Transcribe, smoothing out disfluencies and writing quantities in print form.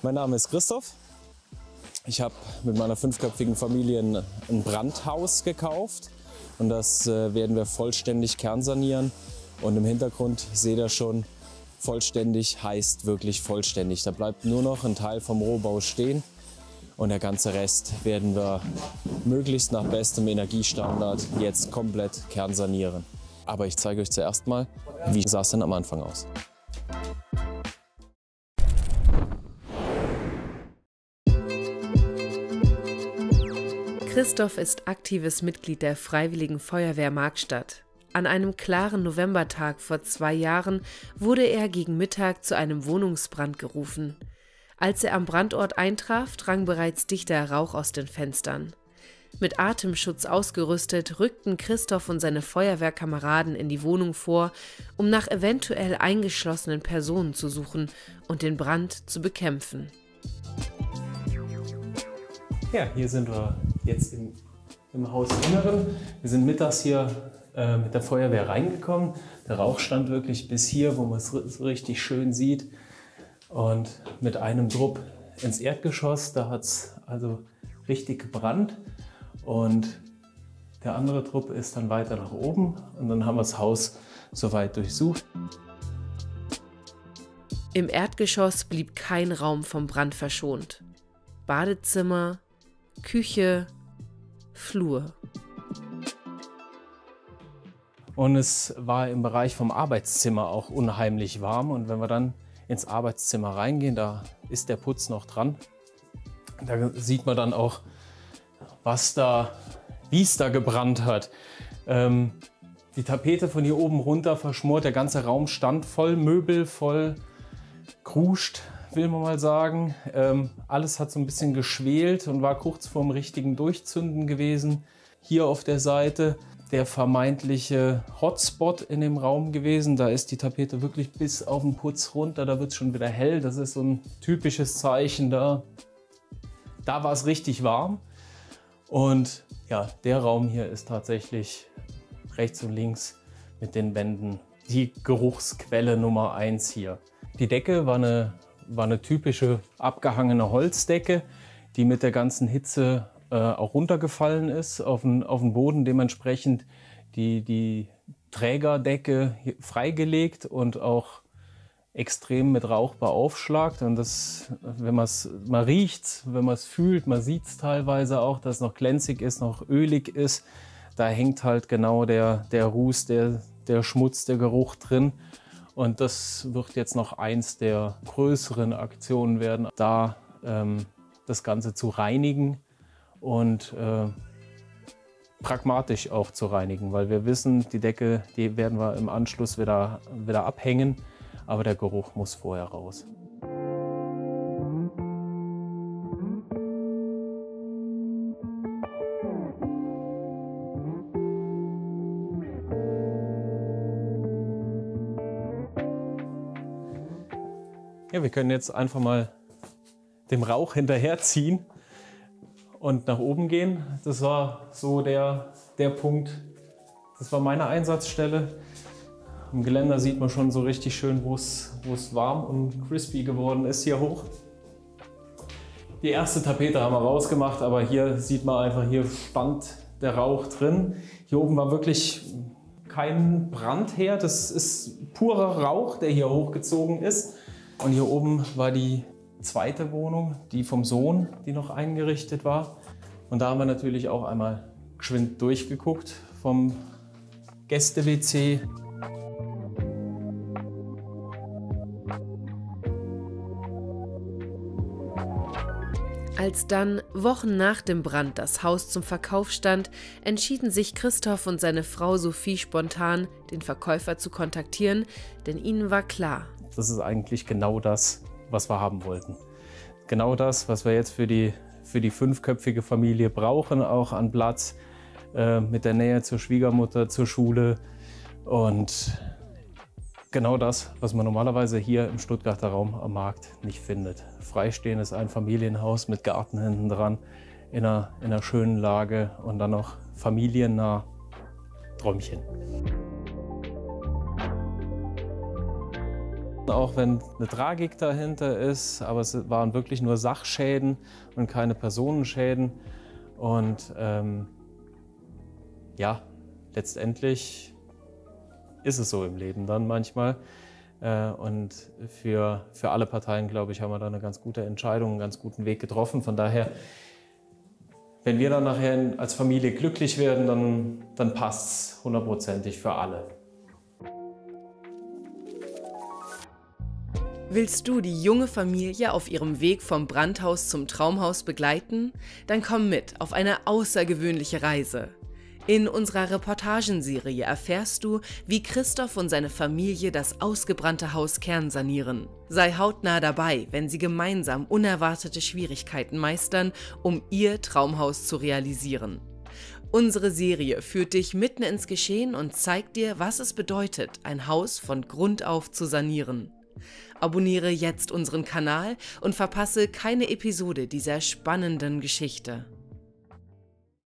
Mein Name ist Christoph. Ich habe mit meiner 5-köpfigen Familie ein Brandhaus gekauft und das werden wir vollständig kernsanieren. Und im Hintergrund seht ihr schon, vollständig heißt wirklich vollständig. Da bleibt nur noch ein Teil vom Rohbau stehen und der ganze Rest werden wir möglichst nach bestem Energiestandard jetzt komplett kernsanieren. Aber ich zeige euch zuerst mal, wie sah es denn am Anfang aus. Christoph ist aktives Mitglied der Freiwilligen Feuerwehr Markstadt. An einem klaren Novembertag vor 2 Jahren wurde er gegen Mittag zu einem Wohnungsbrand gerufen. Als er am Brandort eintraf, drang bereits dichter Rauch aus den Fenstern. Mit Atemschutz ausgerüstet, rückten Christoph und seine Feuerwehrkameraden in die Wohnung vor, um nach eventuell eingeschlossenen Personen zu suchen und den Brand zu bekämpfen. Ja, hier sind wir jetzt im Hausinneren. Wir sind mittags hier mit der Feuerwehr reingekommen. Der Rauch stand wirklich bis hier, wo man es so richtig schön sieht. Und mit einem Druck ins Erdgeschoss, da hat es also richtig gebrannt. Und der andere Trupp ist dann weiter nach oben und dann haben wir das Haus soweit durchsucht. Im Erdgeschoss blieb kein Raum vom Brand verschont. Badezimmer, Küche, Flur. Und es war im Bereich vom Arbeitszimmer auch unheimlich warm. Und wenn wir dann ins Arbeitszimmer reingehen, da ist der Putz noch dran. Da sieht man dann auch, wie es da gebrannt hat. Die Tapete von hier oben runter verschmort, der ganze Raum stand voll Möbel, voll kruscht, will man mal sagen. Alles hat so ein bisschen geschwelt und war kurz vorm richtigen Durchzünden gewesen. Hier auf der Seite der vermeintliche Hotspot in dem Raum gewesen. Da ist die Tapete wirklich bis auf den Putz runter, da wird es schon wieder hell. Das ist so ein typisches Zeichen da. Da war es richtig warm. Und ja, der Raum hier ist tatsächlich rechts und links mit den Wänden die Geruchsquelle Nummer 1 hier. Die Decke war eine typische abgehangene Holzdecke, die mit der ganzen Hitze auch runtergefallen ist auf den Boden. Dementsprechend die Trägerdecke freigelegt und auch extrem mit Rauch beaufschlagt. Und das, wenn man es mal riecht, wenn man es fühlt, man sieht es teilweise auch, dass es noch glänzig ist, noch ölig ist. Da hängt halt genau der Ruß, der Schmutz, der Geruch drin. Und das wird jetzt noch eins der größeren Aktionen werden, da das Ganze zu reinigen und pragmatisch auch zu reinigen, weil wir wissen, die Decke, die werden wir im Anschluss wieder abhängen, aber der Geruch muss vorher raus. Ja, wir können jetzt einfach mal dem Rauch hinterherziehen und nach oben gehen. Das war so der Punkt, das war meine Einsatzstelle. Am Geländer sieht man schon so richtig schön, wo es warm und crispy geworden ist hier hoch. Die erste Tapete haben wir rausgemacht, aber hier sieht man einfach, hier stand der Rauch drin. Hier oben war wirklich kein Brandherd, das ist purer Rauch, der hier hochgezogen ist. Und hier oben war die zweite Wohnung, die vom Sohn, die noch eingerichtet war. Und da haben wir natürlich auch einmal geschwind durchgeguckt vom Gäste-WC. Als dann Wochen nach dem Brand das Haus zum Verkauf stand, entschieden sich Christoph und seine Frau Sophie spontan, den Verkäufer zu kontaktieren, denn ihnen war klar: Das ist eigentlich genau das, was wir haben wollten. Genau das, was wir jetzt für die 5-köpfige Familie brauchen, auch an Platz, mit der Nähe zur Schwiegermutter, zur Schule. Und genau das, was man normalerweise hier im Stuttgarter Raum am Markt nicht findet. Freistehendes Einfamilienhaus mit Garten hinten dran, in einer schönen Lage und dann noch familiennah. Träumchen. Auch wenn eine Tragik dahinter ist, aber es waren wirklich nur Sachschäden und keine Personenschäden. Und ja, letztendlich ist es so im Leben dann manchmal. Und für alle Parteien, glaube ich, haben wir da eine ganz gute Entscheidung, einen ganz guten Weg getroffen. Von daher, wenn wir dann nachher als Familie glücklich werden, dann passt es 100%ig für alle. Willst du die junge Familie auf ihrem Weg vom Brandhaus zum Traumhaus begleiten? Dann komm mit auf eine außergewöhnliche Reise. In unserer Reportagenserie erfährst du, wie Christoph und seine Familie das ausgebrannte Haus kernsanieren. Sei hautnah dabei, wenn sie gemeinsam unerwartete Schwierigkeiten meistern, um ihr Traumhaus zu realisieren. Unsere Serie führt dich mitten ins Geschehen und zeigt dir, was es bedeutet, ein Haus von Grund auf zu sanieren. Abonniere jetzt unseren Kanal und verpasse keine Episode dieser spannenden Geschichte.